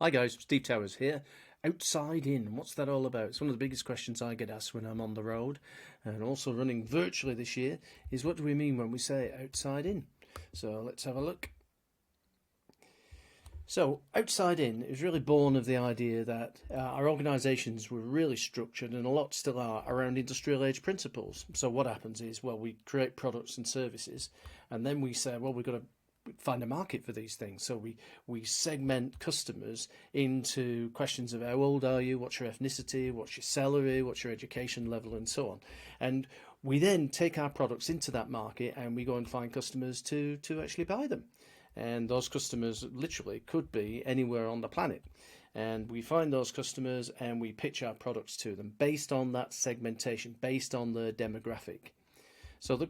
Hi guys, Steve Towers here. Outside in, what's that all about? It's one of the biggest questions I get asked when I'm on the road and also running virtually this year is what do we mean when we say outside in? So let's have a look. So, outside in is really born of the idea that our organisations were really structured, and a lot still are, around industrial age principles. So, what happens is, well, we create products and services, and then we say, well, we've got to find a market for these things. So we segment customers into questions of how old are you, what's your ethnicity, what's your salary, what's your education level, and so on. And we then take our products into that market and we go and find customers to actually buy them. And those customers literally could be anywhere on the planet. And we find those customers and we pitch our products to them based on that segmentation, based on the demographic. So the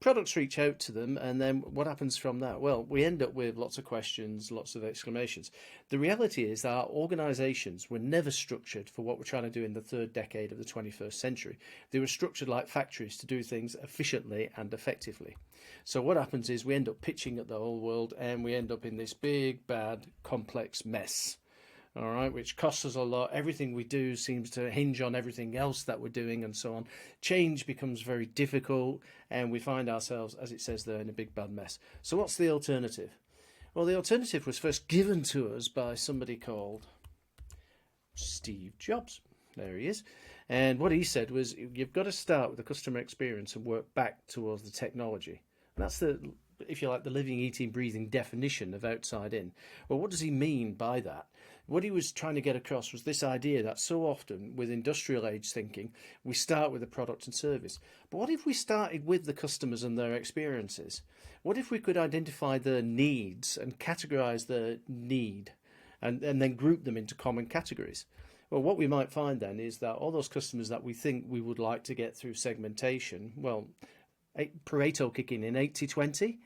products reach out to them, and then what happens from that? Well, we end up with lots of questions, lots of exclamations. The reality is that our organizations were never structured for what we're trying to do in the third decade of the 21st century. They were structured like factories to do things efficiently and effectively. So what happens is we end up pitching at the whole world, and we end up in this big, bad, complex mess. All right, which costs us a lot. Everything we do seems to hinge on everything else that we're doing, and so on. Change becomes very difficult, and we find ourselves, as it says there, in a big bad mess. So, what's the alternative? Well, the alternative was first given to us by somebody called Steve Jobs. There he is. And what he said was, you've got to start with the customer experience and work back towards the technology. And that's the, if you like, the living, eating, breathing definition of outside in. Well, what does he mean by that? What he was trying to get across was this idea that so often with industrial age thinking, we start with the product and service. But what if we started with the customers and their experiences? What if we could identify their needs and categorize their need and then group them into common categories? Well, what we might find then is that all those customers that we think we would like to get through segmentation, well, Pareto kicking in 80-20.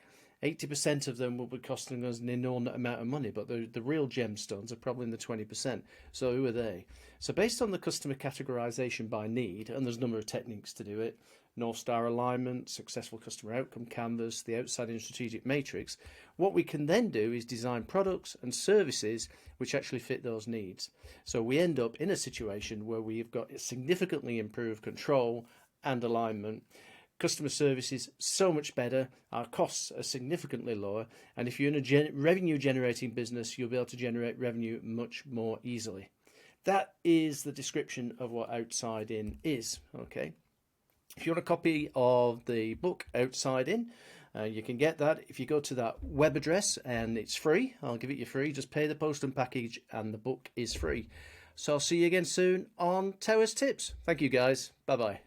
80% of them will be costing us an inordinate amount of money, but the real gemstones are probably in the 20%. So who are they? So based on the customer categorization by need, and there's a number of techniques to do it, North Star alignment, successful customer outcome canvas, the outside in strategic matrix, what we can then do is design products and services which actually fit those needs. So we end up in a situation where we've got significantly improved control and alignment. Customer service is so much better, our costs are significantly lower, and if you're in a revenue generating business, you'll be able to generate revenue much more easily. That is the description of what outside in is. Okay. If you want a copy of the book Outside In, you can get that if you go to that web address, and it's free. I'll give it you free. Just pay the post and package and the book is free. So I'll see you again soon on Towers Tips. Thank you guys. Bye bye.